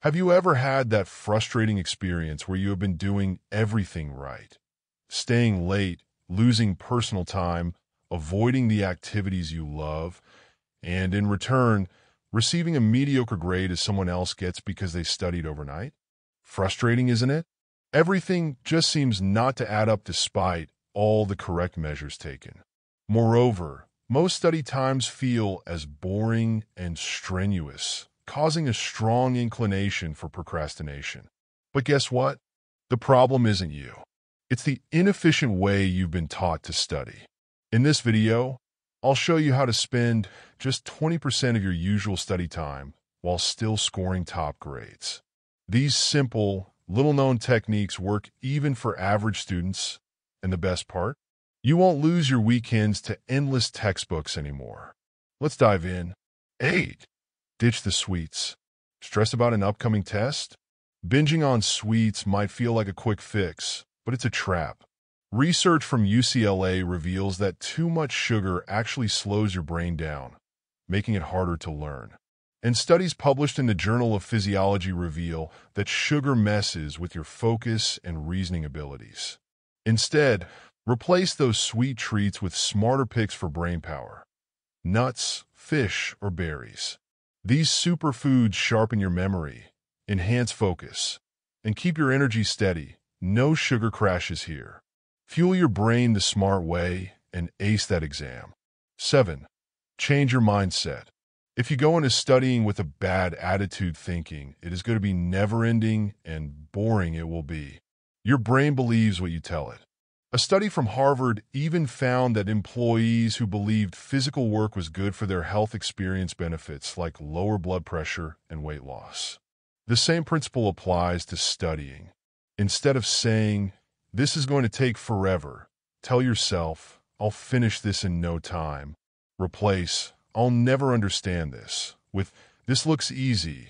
Have you ever had that frustrating experience where you have been doing everything right? Staying late, losing personal time, avoiding the activities you love, and in return, receiving a mediocre grade as someone else gets because they studied overnight? Frustrating, isn't it? Everything just seems not to add up despite all the correct measures taken. Moreover, most study times feel as boring and strenuous, causing a strong inclination for procrastination. But guess what? The problem isn't you. It's the inefficient way you've been taught to study. In this video, I'll show you how to spend just 20% of your usual study time while still scoring top grades. These simple, little-known techniques work even for average students, and the best part? You won't lose your weekends to endless textbooks anymore. Let's dive in. 8. Ditch the sweets. Stress about an upcoming test? Binging on sweets might feel like a quick fix, but it's a trap. Research from UCLA reveals that too much sugar actually slows your brain down, making it harder to learn. And studies published in the Journal of Physiology reveal that sugar messes with your focus and reasoning abilities. Instead, replace those sweet treats with smarter picks for brain power. Nuts, fish, or berries. These superfoods sharpen your memory, enhance focus, and keep your energy steady. No sugar crashes here. Fuel your brain the smart way and ace that exam. 7. Change your mindset. If you go into studying with a bad attitude thinking it is going to be never-ending and boring it will be. Your brain believes what you tell it. A study from Harvard even found that employees who believed physical work was good for their health experienced benefits like lower blood pressure and weight loss. The same principle applies to studying. Instead of saying, "This is going to take forever," tell yourself, "I'll finish this in no time." Replace, "I'll never understand this," with, "This looks easy.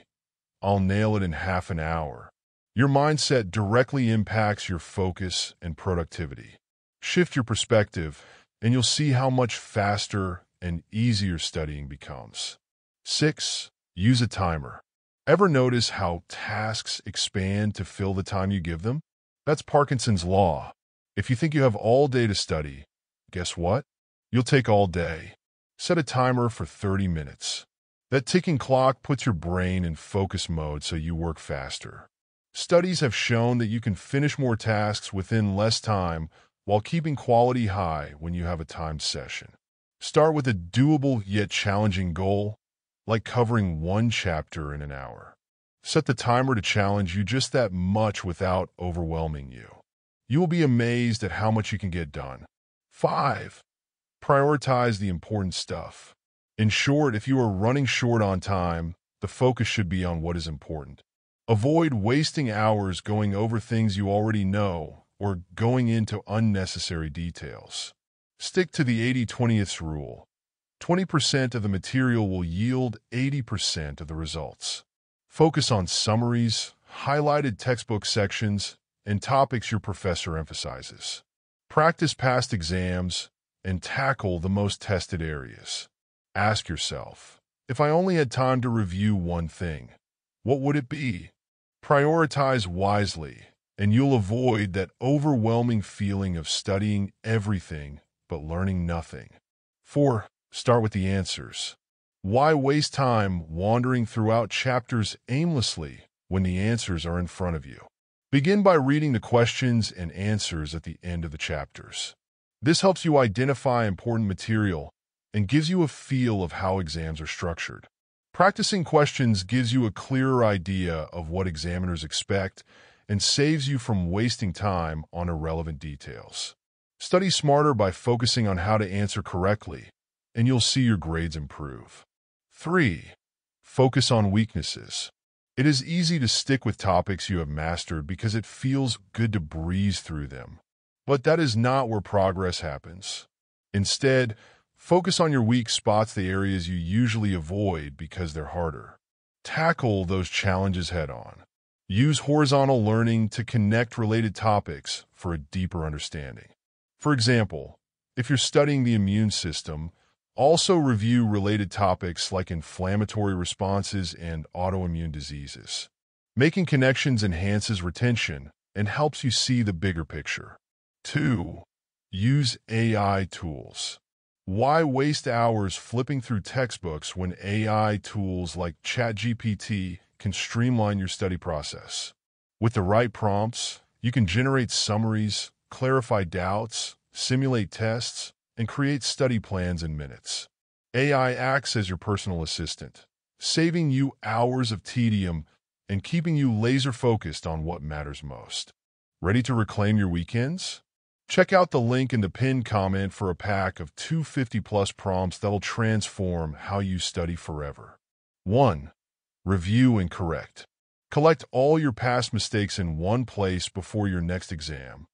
I'll nail it in half an hour." Your mindset directly impacts your focus and productivity. Shift your perspective, and you'll see how much faster and easier studying becomes. 6. Use a timer. Ever notice how tasks expand to fill the time you give them? That's Parkinson's law. If you think you have all day to study, guess what? You'll take all day. Set a timer for 30 minutes. That ticking clock puts your brain in focus mode so you work faster. Studies have shown that you can finish more tasks within less time while keeping quality high when you have a timed session. Start with a doable yet challenging goal, like covering one chapter in an hour. Set the timer to challenge you just that much without overwhelming you. You will be amazed at how much you can get done. 5. Prioritize the important stuff. In short, if you are running short on time, the focus should be on what is important. Avoid wasting hours going over things you already know or going into unnecessary details. Stick to the 80-20th rule. 20% of the material will yield 80% of the results. Focus on summaries, highlighted textbook sections, and topics your professor emphasizes. Practice past exams and tackle the most tested areas. Ask yourself, if I only had time to review one thing, what would it be? Prioritize wisely, and you'll avoid that overwhelming feeling of studying everything but learning nothing. 4. Start with the answers. Why waste time wandering throughout chapters aimlessly when the answers are in front of you? Begin by reading the questions and answers at the end of the chapters. This helps you identify important material and gives you a feel of how exams are structured. Practicing questions gives you a clearer idea of what examiners expect and saves you from wasting time on irrelevant details. Study smarter by focusing on how to answer correctly, and you'll see your grades improve. 3. Focus on weaknesses. It is easy to stick with topics you have mastered because it feels good to breeze through them. But that is not where progress happens. Instead, focus on your weak spots, the areas you usually avoid because they're harder. Tackle those challenges head-on. Use horizontal learning to connect related topics for a deeper understanding. For example, if you're studying the immune system, also review related topics like inflammatory responses and autoimmune diseases. Making connections enhances retention and helps you see the bigger picture. 2. Use AI tools. Why waste hours flipping through textbooks when AI tools like ChatGPT can streamline your study process? With the right prompts, you can generate summaries, clarify doubts, simulate tests, and create study plans in minutes. AI acts as your personal assistant, saving you hours of tedium and keeping you laser-focused on what matters most. Ready to reclaim your weekends? Check out the link in the pinned comment for a pack of 250-plus prompts that'll transform how you study forever. 1. Review and correct. Collect all your past mistakes in one place before your next exam: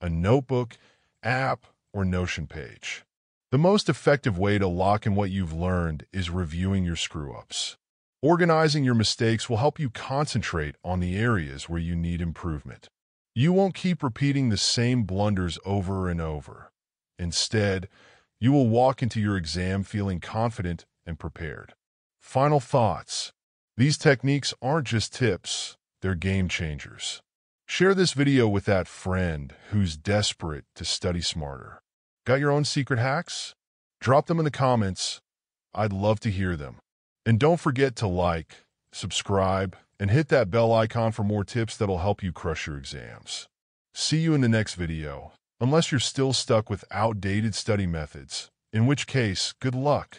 a notebook, app, or Notion page. The most effective way to lock in what you've learned is reviewing your screw-ups. Organizing your mistakes will help you concentrate on the areas where you need improvement. You won't keep repeating the same blunders over and over. Instead, you will walk into your exam feeling confident and prepared. Final thoughts. These techniques aren't just tips, they're game changers. Share this video with that friend who's desperate to study smarter. Got your own secret hacks? Drop them in the comments. I'd love to hear them. And don't forget to like, subscribe, and hit that bell icon for more tips that'll help you crush your exams. See you in the next video, unless you're still stuck with outdated study methods, in which case, good luck.